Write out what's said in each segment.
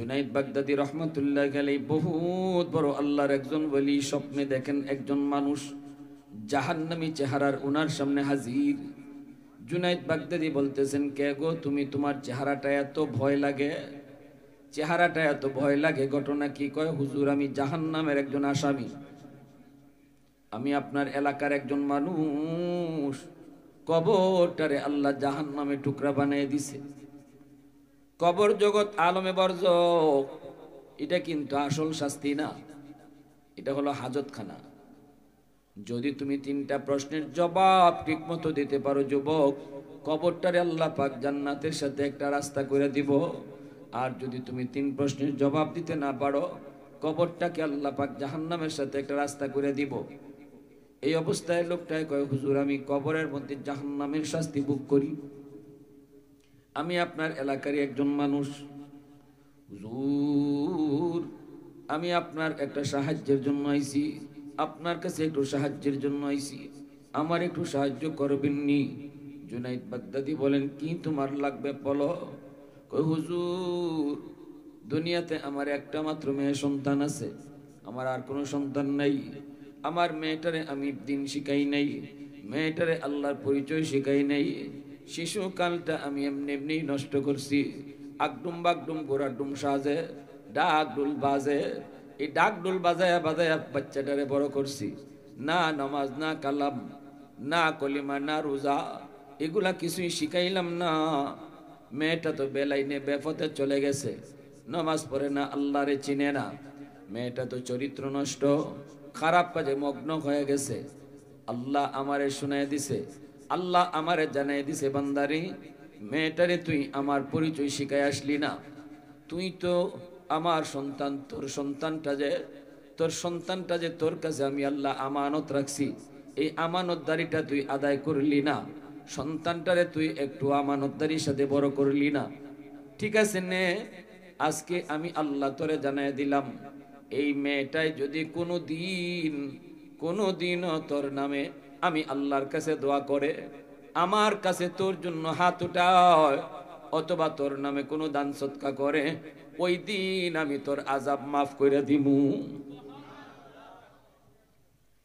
जुनाइद बागदादी रहमतुल्लाह आलैहि बहुत बड़ আল্লাহর একজন ওলি স্বপ্নে দেখেন একজন মানুষ জাহান্নামী চেহারার উনার সামনে হাজির। जुनाइद बागदादी বলতেছেন, কে গো তুমি, তোমার চেহারাটা এত ভয় লাগে, চেহারাটা এত ভয় লাগে, ঘটনা কি? কয় হুজুর আমি জাহান্নামের একজন আসামি, আমি আপনার এলাকার একজন মানুষ, কবরটারে আল্লাহ জাহান্নামে টুকরা বানিয়ে দিছে। কবর জগৎ আলমে বরজক, এটা কিন্তু আসল শাস্তি না, এটা হলো হাজতখানা। যদি তুমি তিনটা প্রশ্নের জবাব ঠিক মতো দিতে পারো যুবক, কবরটারে আল্লাহ পাক জান্নাতের সাথে একটা রাস্তা করে দিব। আর যদি তুমি তিন প্রশ্নের জবাব দিতে না পারো, কবরটাকে আল্লাহ পাক জাহান্নামের সাথে একটা রাস্তা করে দিব। এই অবস্থায় লোকটায় কয় হুজুর আমি কবরের মধ্যে জাহান্নামের শাস্তি ভোগ করি, আমি আপনার এলাকারই একজন মানুষ, হুজুর আমি আপনার একটা সাহায্যের জন্য আইছি, আপনার কাছে একটু সাহায্যের জন্য আইছি, আমার একটু সাহায্য করবেননি? जुनाइद बागदादी বলেন, কি তোমার লাগবে বলো? কই হুজুর দুনিয়াতে আমার একটা মাত্র মেয়ে সন্তান আছে, আমার আর কোনো সন্তান নাই, আমার মেয়েটারে আমি দিন শিখাই নাই, মেয়েটারে আল্লাহর পরিচয় শিখাই নাই, শিশুকালটা আমি এমনি এমনি নষ্ট করছি, আগডুম বাগডুম গোড়াডুম সাজে ডাক ডুল বাজে, এই ডাক ডুল বাজায়া বাজায়া বাচ্চাটারে বড় করছি, না নামাজ না কালাম না কলিমা না রোজা এগুলা কিছুই শিখাইলাম না। মেয়েটা তো বেলাইনে বেফতে চলে গেছে, নামাজ পড়ে না, আল্লাহরে চিনে না, মেয়েটা তো চরিত্র নষ্ট, খারাপ কাজে মগ্ন হয়ে গেছে। আল্লাহ আমারে শুনাই দিছে, আল্লাহ আমারে জানাই দিছে, বান্দারি মেয়েটারে তুই আমার পরিচয় শিখাই আসলি না, তুই তো আমার সন্তান, তোর সন্তানটা যে তোর কাছে আমি আল্লাহ আমানত রাখছি, এই আমানতদারিটা তুই আদায় করলি না, সন্তানটারে তুই একটু আমানতদারির সাথে বড় করলি না। ঠিক আছে নে, আজকে আমি আল্লাহ তোরে জানাই দিলাম, এই মেয়েটাই যদি কোনোদিনও তোর নামে আমি আল্লাহর কাছে দোয়া করে, আমার কাছে তোর জন্য হাত উঠায়, অথবা তোর নামে কোনো দান সদকা করে, ওই দিন আমি তোর আযাব মাফ করে দিমু।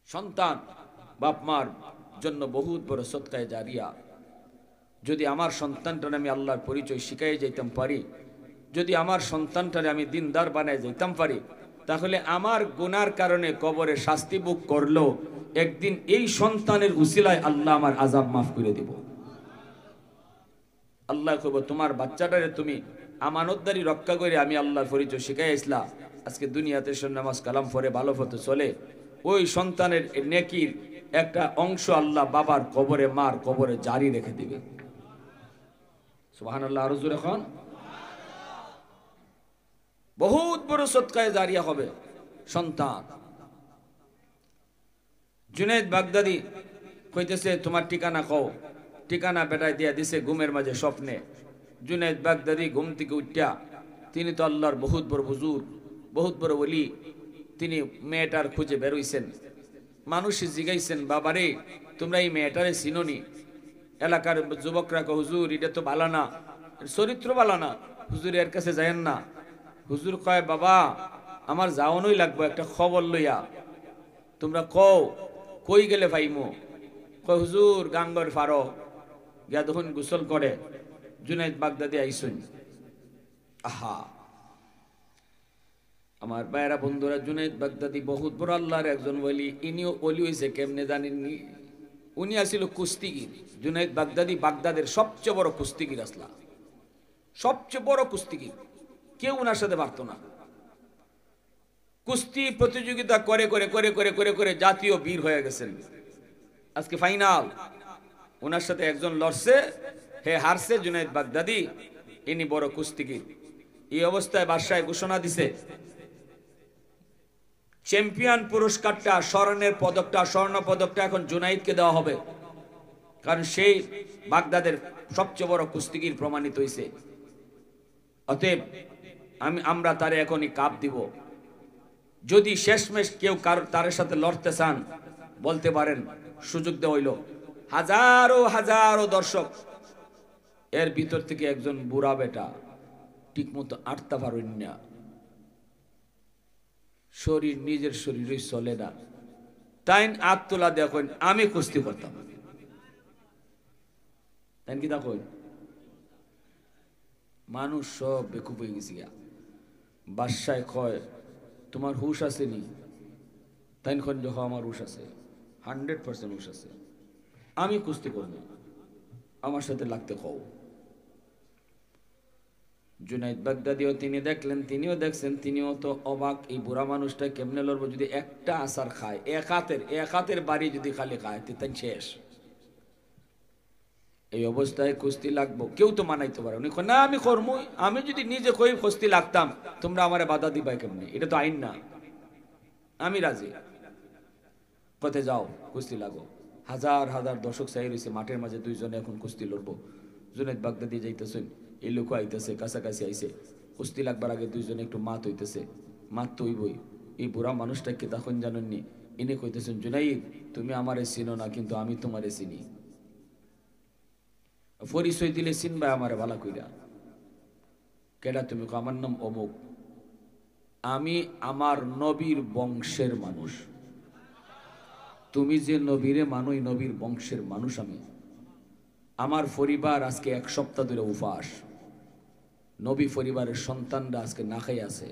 সন্তান বাপ মার জন্য বহুত বড় সদকায়ে জারিয়া। যদি আমার সন্তানটারে আমি আল্লাহর পরিচয় শিখাই যাইতাম পারি, যদি আমার সন্তানটারে আমি দিনদার বানাই যাইতাম পারি, তাহলে আমার গুনার কারণে কবরে শাস্তি ভোগ করলো, একদিন এই সন্তানের উসিলায় আল্লাহ আমার আযাব মাফ করে দিব। আল্লাহ কইব তোমার বাচ্চাটারে তুমি আমানতদারি রক্ষা করে আমি আল্লাহর পরিচয় শিখাই আসলা, আজকে দুনিয়াতে নামাজ কালাম পড়ে ভালো পথে চলে, ওই সন্তানের নেকির একটা অংশ আল্লাহ বাবার কবরে মার কবরে জারি রেখে দিবে। সুবহানাল্লাহ, আরো জোরে এখন। বহুত বড় সদকায়ে জারিয়া হবে সন্তান। जुनाइद बागदादी কইতেছে তোমার ঠিকানা কও, ঠিকানা বেটায় দিয়া দিছে ঘুমের মাঝে স্বপ্নে। जुनाइद बागदादी ঘুম থেকে উঠিয়া, তিনি তো আল্লাহর বহুত বড় হুজুর, বহুত বড় ওলি, তিনি মেয়েটার খুঁজে বের হইছেন। মানুষ জিগাইছেন, বাবারে তোমরা এই মেয়েটারে চিনোনি? এলাকার যুবকরা কয় হুজুর এটা তো ভালো না, চরিত্র ভালো না, হুজুর এর কাছে যায়েন না। হুজুর কয় বাবা আমার যাওয়ানোই লাগবে একটা খবর লইয়া, তোমরা কও কই গেলে পাইমো? কয় হুজুর গাঙ্গর ফারো গিয়া তখন গোসল করে जुनाइद बागदादी আইসুন। আহা আমার ভাইরা বন্ধুরা, जुनाइद बागदादी বহুত বড় আল্লাহর একজন ওলি। ইনিও ওলি হইছে কেমনে জানেননি? উনি আসিল কুস্তিগির। जुनाइद बागदादी বাগদাদের সবচেয়ে বড় কুস্তিগির আসলা, সবচেয়ে বড় কুস্তিগির, কেউ ওনার সাথে পারতো না। কুস্তি প্রতিযোগিতা করে করে করে করে করে করে জাতীয় বীর হয়ে গেছেন। আজকে ফাইনাল ওনার সাথে একজন লড়ছে, হে হারছে जुनाइद बागदादी, ইনি বড় কুস্তিগির। এই অবস্থায় বাদশাহ ঘোষণা দিছে চ্যাম্পিয়ন পুরস্কারটা, স্বর্ণের পদকটা, স্বর্ণ পদকটা এখন जुनाइदকে দেওয়া হবে, কারণ সেই বাগদাদের সবচেয়ে বড় কুস্তিগির প্রমাণিত হইছে। অতএব আমরা তারে এখনই কাপ দিব। যদি শেষমেশ কেউ তার সাথে লড়তে চান বলতে পারেন, সুযোগ দেওয়া হইল। হাজারো হাজারো দর্শক, এর ভিতর থেকে একজন বুড়া বেটা ঠিক মতো আটতে পারেন না, শরীর নিজের শরীরই চলে না, তাই হাত তোলা দেখেন আমি কুস্তি করতাম, তাই কি দেখেন মানুষ সব বেকুব হয়ে গেছি। বাদশায় কয় তোমার হুশ আসেনি, তাই যখন আমার হুশ আছে, 100% হুশ আছে, আমি কুস্তি করবো, আমার সাথে লাগতে কও। জুনাইদ বাগদাদিও তিনি দেখলেন, তিনিও দেখছেন, তিনিও তো অবাক, এই বুড়া মানুষটা কেমনে লড়বো, যদি একটা আসার খায়, এক হাতের বাড়ি যদি খালি খায় তাই শেষ। এই অবস্থায় কুস্তি লাগবো, কেউ তো মানাইতে পারে না, আমি কর্মই, আমি যদি নিজে কই কুস্তি লাগতাম তোমরা আমারে বাধা দিবাই কেমনে, এটা তো আইন না, আমি রাজি। কতে যাও কুস্তি লাগো, হাজার হাজার দর্শক চাই রয়েছে মাঠের মাঝে, দুইজনে এখন কুস্তি লড়বো। জুনাইদ বাগদাদি যাইতেছেন, এই লোক আইতেছে, কাছাকাছি আইছে, কুস্তি লাগবার আগে দুইজনে একটু মাত হইতেছে, মাত তো হইবই। এই বুড়া মানুষটাকে তখন জানেননি, ইনি কইতেছেন জুনাইদ তুমি আমারে চিনো না, কিন্তু আমি তোমারে চিনি, পরিচয় দিলে চিনবা আমারে ভালো কইরা, কেডা তুমি? আমার নাম অমুক, আমি আমার নবীর বংশের মানুষ, তুমি যে নবীরে মানোই নবীর বংশের মানুষ আমি। আমার পরিবার আজকে 1 সপ্তাহ ধরে উপাস, নবী পরিবারের সন্তানরা আজকে না খাই আছে।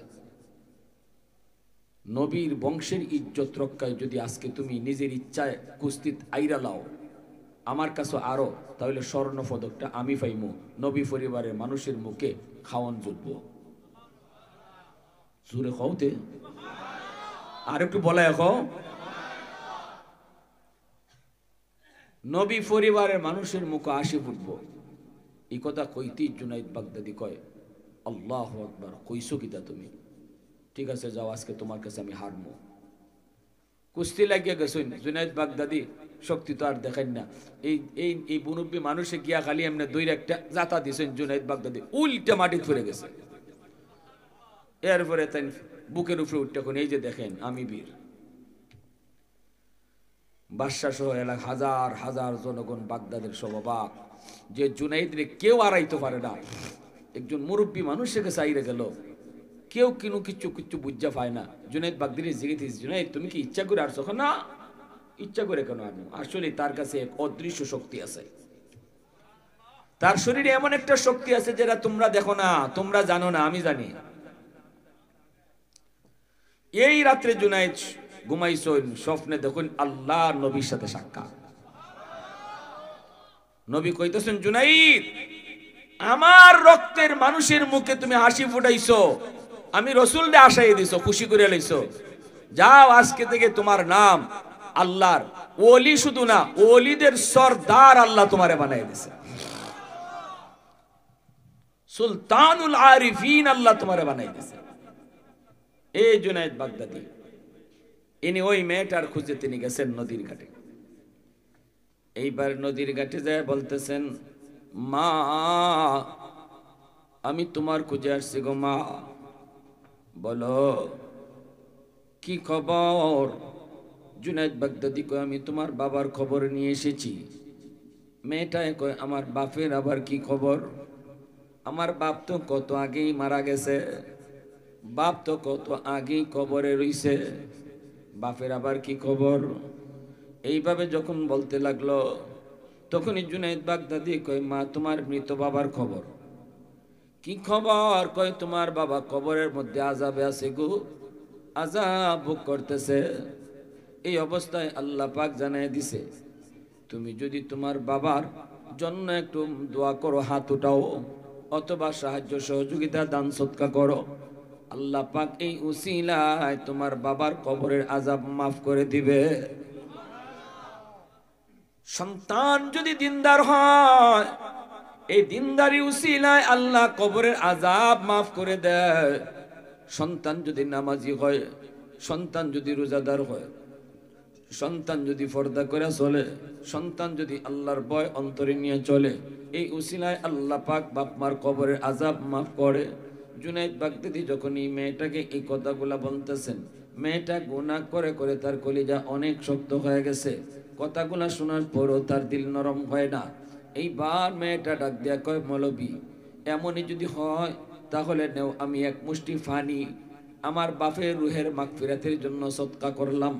নবীর বংশের ইজ্জত রক্ষায় যদি আজকে তুমি নিজের ইচ্ছায় কুস্তিত আইরা লাও আমার কাছে আরো, তাহলে স্বর্ণ পদকটা আমি পাইমু, নবী পরিবারের মানুষের মুখে খাওয়ান জুটব। জোরে খাওতে আর একটু বলা এখন, নবী পরিবারের মানুষের মুখে আসি ফুটব। এই কথা কইতেই জুনাইদ বাগদাদি কয় আল্লাহু আকবার, কইছো কিতা তুমি? ঠিক আছে যাও, আজকে তোমার কাছে আমি হারবো। কুস্তি লাগিয়ে গেছেন জুনাইদ বাগদাদি, শক্তি তো আর দেখেন না, এই এই এই মুরব্বী মানুষে গিয়া খালি এমনি দৈর একটা জাতা দিয়েছেন, জুনাইদ বাগদাদি উল্টে মাটি ফিরে গেছে। এরপরে তাই বুকের উপরে উঠতে এই যে দেখেন আমি বীর। বাদশা সহ এলাকা হাজার হাজার জনগণ বাগদাদের সব অবাক, যে জুনাইদরে কেউ আড়াইতে পারে না, একজন মুরব্বী মানুষকে চাইরে গেল, কেউ কিনু কিচ্ছু কিচ্ছু বুঝা পায় না। জুনাইদ বাগদাদি জিজ্ঞেস, জুনাইদ তুমি কি ইচ্ছা করে আসছো? না, ইচ্ছা করে কেন আনো? আসলে তার কাছে এক অদৃশ্য শক্তি আছে, তার শরীরে এমন একটা শক্তি আছে যেটা তোমরা দেখো না, তোমরা জানো না, আমি জানি। এই রাত্রে জুনাইদ ঘুমাইছেন, স্বপ্নে দেখুন আল্লাহ নবীর সাথে সাক্ষাৎ। নবী কইতেছেন জুনাইদ আমার রক্তের মানুষের মুখে তুমি হাসি ফুটাইছো, আমি রসুলকে আশাই দিছো, খুশি করে লইছো, যাও আজকে থেকে তোমার নাম আল্লাহর ওলি, শুধু না ওলিদের সরদার আল্লাহ তোমারে বানাই দিছে, সুলতানুল আরিফিন আল্লাহ তোমারে বানাই দিছে। এই জুনাইদ বাগদাদি ইনি ওই মেয়েটার খুঁজে তিনি গেছেন নদীর ঘাটে। এইবার নদীর ঘাটে যায় বলতেছেন মা আমি তোমার খুঁজে আসছি গো মা, বলো কি খবর? জুনাইদ বাগদাদি কয় আমি তোমার বাবার খবর নিয়ে এসেছি। মেয়েটায় কয় আমার বাপের আবার কি খবর? আমার বাপ তো কত আগেই মারা গেছে, বাপ তো কত আগেই কবরে রইছে, বাপের আবার কি খবর? এইভাবে যখন বলতে লাগলো তখনই জুনাইদ বাগদাদি কয় মা তোমার মৃত বাবার খবর কি খবর? কয় তোমার বাবা কবরের মধ্যে আযাবে আছে গো, আযাব ভোগ করতেছে। এই অবস্থায় আল্লাহ পাক জানায় দিছে তুমি যদি তোমার বাবার জন্য একটু দোয়া করো, হাত উঠাও, অথবা সাহায্য সহযোগিতা দান সদকা করো, আল্লাহ পাক এই উসিলায় তোমার বাবার কবরের আযাব মাফ করে দিবে। সন্তান যদি দিনদার হয়, এই দিনদারি উসিলায় আল্লাহ কবরের আযাব মাফ করে দেয়। সন্তান যদি নামাজি হয়, সন্তান যদি রোজাদার হয়, সন্তান যদি পর্দা করে চলে, সন্তান যদি আল্লাহর ভয় অন্তরে নিয়ে চলে, এই উসিলায় আল্লাহ পাক বাপ মার কবরের আযাব মাফ করে। জুনাইদ বাগদাদি যখন এই মেয়েটাকে এই কথাগুলা বলতেছেন, মেয়েটা গুনাহ করে করে তার কলিজা অনেক শক্ত হয়ে গেছে, কথাগুলা শোনার পরও তার দিল নরম হয় না। এইবার মেয়েটা ডাক দিয়া কয় মৌলবী এমনই যদি হয় তাহলে নেও, আমি এক মুষ্টি পানি আমার বাপের রুহের মাগফিরাতের জন্য সদকা করলাম।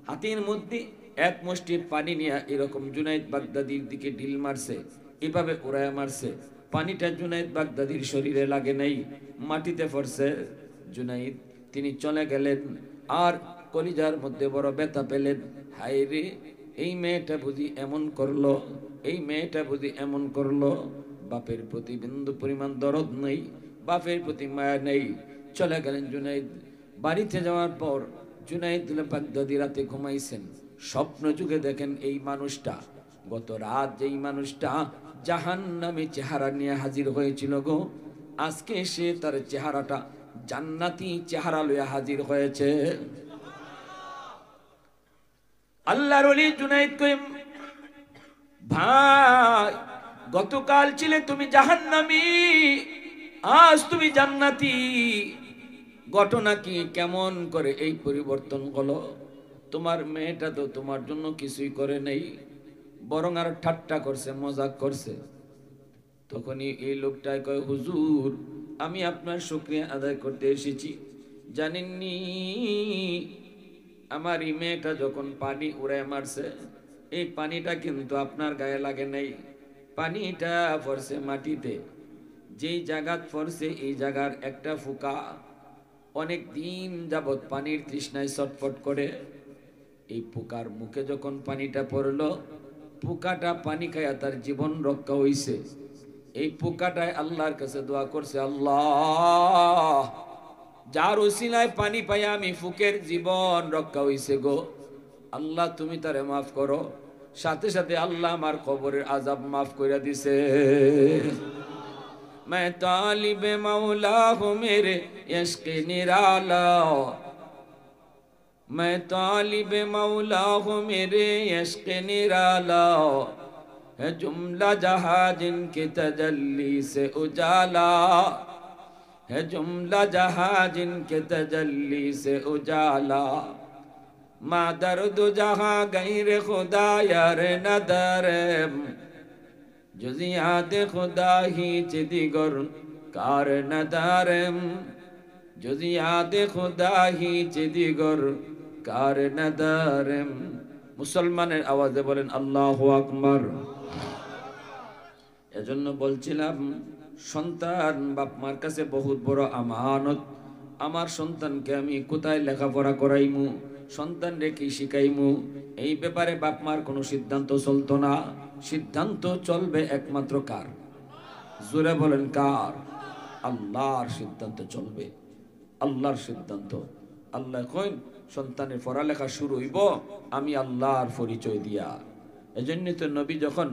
হাতের মধ্যে এক মুষ্টি পানি নিয়ে এরকম জুনাইদ বাগদাদির দিকে ঢিল মারছে, এভাবে উড়ায় মারছে। পানিটা জুনাইদ বাগদাদির শরীরে লাগে নাই, মাটিতে পড়ছে। জুনাইদ তিনি চলে গেলেন, আর কলিজার মধ্যে বড় ব্যথা পেলেন। হায় রে, এই মেয়েটা বুঝি এমন করলো, এই মেয়েটা বুঝি এমন করলো। বাপের প্রতি বিন্দু পরিমাণ দরদ নেই, বাপের প্রতি মায়া নেই। চলে গেলেন জুনাইদ। বাড়িতে যাওয়ার পর জুনাইদ বাগদাদি রাতে ঘুমাইছেন, স্বপ্ন যুগে দেখেন এই মানুষটা গত রাত যেই মানুষটা জাহান্নামী চেহারা নিয়ে হাজির হয়েছিল গো, আজকে সে তার চেহারাটা জান্নাতি চেহারা লইয়া হাজির হয়েছে। আল্লাহর ওলি জুনাইদ কই, ভাই গতকাল ছিলে তুমি জাহান্নামী, আজ তুমি জান্নাতি। ঘটনা কি, কেমন করে এই পরিবর্তন হলো? তোমার মেয়েটা তো তোমার জন্য কিছুই করে নেই, বরং আর ঠাট্টা করছে, মজাক করছে। তখনই এই লোকটাই কয়, হুজুর আমি আপনার শুকরিয়া আদায় করতে এসেছি। জানেননি আমার এই মেয়েটা যখন পানি উড়ায় মারছে, এই পানিটা কিন্তু আপনার গায়ে লাগে নাই, পানিটা পড়ছে মাটিতে। যেই জায়গাত পড়ছে এই জায়গার একটা ফুকা অনেক দিন যাবৎ পানির তৃষ্ণায় ছটফট করে। এই পোকার মুখে যখন পানিটা পড়লো, পোকাটা পানি খায়া তার জীবন রক্ষা হইছে। এই পোকাটায় আল্লাহর কাছে দোয়া করছে, আল্লাহ যার ওসিলায় পানি পাইয়া আমি ফুকের জীবন রক্ষা হইছে গো, আল্লাহ তুমি তারে মাফ করো। সাথে সাথে আল্লাহ আমার কবরের আযাব মাফ কইরা দিছে। मैं तालिब मौला हूँ मेरे इश्क निराला, मैं तालिब मौला हूँ मेरे इश्क निराला, है जुमला जहाँ जिनके तजल्ली से उजाला, है जुमला जहाँ जिनके तजल्ली से उजाला, मा दर्द जहाँ गैर खुदा यार नदर, जुजियात खुदा ही चिदिगर कार नदारम, जुजियात खुदा ही चिदिगर कार नदारम। মুসলমানের আওয়াজে বলেন আল্লাহু আকবার। এজন্য বলছিলাম, সন্তান বাপ মার কাছে বহুত বড় আমানত। আমার সন্তানকে আমি কোথায় লেখাপড়া করাইমু, সন্তান রেখে শিখাইমু, এই ব্যাপারে বাপ মার কোনো সিদ্ধান্ত চলতো না। সিদ্ধান্ত চলবে একমাত্র কার? জোরে বলেন কার? আল্লাহর সিদ্ধান্ত চলবে, আল্লাহর সিদ্ধান্ত। আল্লাহ কইন সন্তানের পড়ালেখা শুরু হইব আমি আল্লাহর পরিচয় দিয়া। এজন্য তো নবী যখন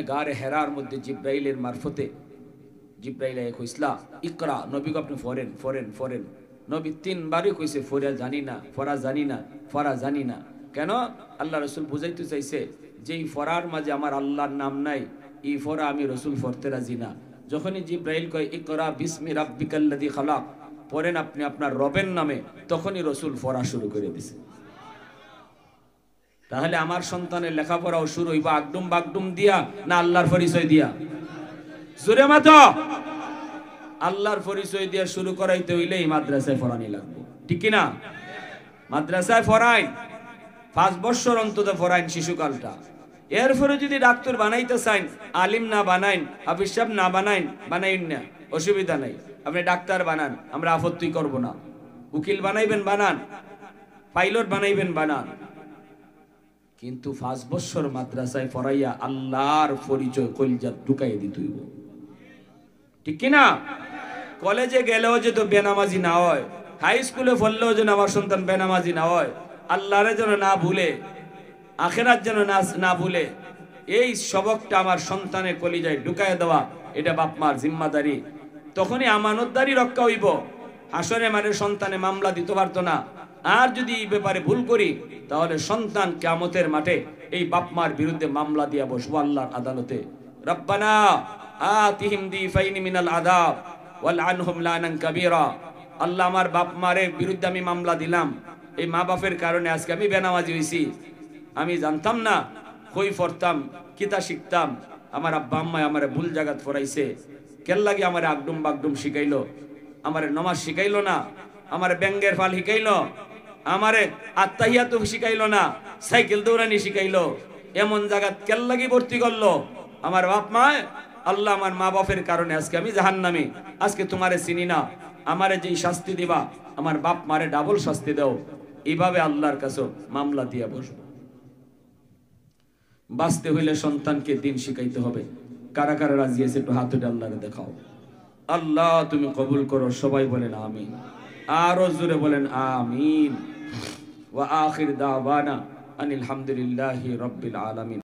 গারে হেরার মধ্যে জিব্রাইলের মারফতে জিব্রাইল কইসলা ইকরা, নবীকে আপনি ফরেন ফরেন ফরেন। নবী 3 বারই কইছে ফরা জানি না, ফরা জানি না, ফরা জানি না। কেন? আল্লাহ রসুল বুঝাইতে চাইছে যে এই ফরার মাঝে আমার আল্লাহর নাম নাই, এই ফরা আমি রসুল ফরতে রাজি না। যখনই জিব্রাইল কয় ইকরা বিসমি রাব্বিকাল্লাযী খালাক, পড়েন আপনি আপনার রবের নামে, তখনই রসুল ফরা শুরু করে দিছে। তাহলে আমার সন্তানের লেখাপড়াও শুরু হইব আগডুম বাগডুম দিয়া না আল্লাহর পরিচয় দিয়া? জোরে মাতো। আল্লাহর পরিচয় দিয়া শুরু করাইতে হইলে এই মাদ্রাসায় পড়ানি লাগবে, ঠিক কি না? মাদ্রাসায় পড়াই 5 বছর অন্তত পড়াইন শিশুকালটা। এরপরে যদি ডাক্তার বানাইতে চাইন, আলিম না বানাইন, হাফিজ সাহেব না বানাইন, বানাইন না, অসুবিধা নাই। আপনি ডাক্তার বানান, আমরা আপত্তি করব না। উকিল বানাইবেন বানান, পাইলট বানাইবেন বানান, কিন্তু 5 বছর মাদ্রাসায় পড়াইয়া আল্লাহর পরিচয় কলিজাত ঢুকাইয়া দিতে হইব, ঠিক কি না? কলেজে গেলেও যে তো বেনামাজি না হয়, হাই স্কুলে পড়লেও যেন আমার সন্তান বেনামাজি না হয়, আল্লাহরে যেন না ভুলে, আখিরাত যেন না ভুলে, এই সবকটা আমার সন্তানের কলিজায় ঢুকাইয়া দেওয়া এটা বাপ মার জিম্মাদারি। তখনই আমানতদারি রক্ষা হইব। হাসরে মারে সন্তানে মামলা দিতে পারতো না। আর যদি এই ব্যাপারে ভুল করি তাহলে সন্তান কিয়ামতের মাঠে এই বাপ মার বিরুদ্ধে মামলা দিয়া বসবো আল্লাহর আদালতে। রব্বানা আতিহিম দিফাইনি মিনাল আযাব ওয়াল আনহুম লানান কাবীরা। আল্লাহ আমার বাপ মারের বিরুদ্ধে আমি মামলা দিলাম, এই মা বাপের কারণে আজকে আমি বেনামাজি হইছি। আমি জানতাম না, কই পড়তাম, কিতা শিখতাম, আমার আব্বা আম্মা আমারে ভুল জায়গাত পড়াইছে। কেল্লাগি আমার আগডুম বাগডুম শিখাইলো, আমার নমাজ শিখাইলো না, আমার ব্যাঙ্গের ফাল শিখাইলো, আমারে আত্তাহিয়াতু শিখাইলো না, সাইকেল দৌড়ানি শিখাইলো, এমন জায়গাত কেল্লাগি ভর্তি করলো আমার বাপ মা। আল্লাহ আমার মা বাপের কারণে আজকে আমি জাহান্নামী। আজকে তোমারে চিনি না, আমারে যেই শাস্তি দিবা আমার বাপ মারে ডাবল শাস্তি দাও, এইভাবে আল্লাহর কাছে মামলা দিয়া বসবো। বাঁচতে হইলে সন্তানকে দিন শিখাইতে হবে। কারা কারা রাজি আছে একটু হাত উঠে আল্লাহকে দেখাও। আল্লাহ তুমি কবুল করো। সবাই বলেন আমিন, আরো জোরে বলেন আমিন। ওয়া আখির দাওয়ানা আনিল হামদুলিল্লাহি রাব্বিল আলামিন।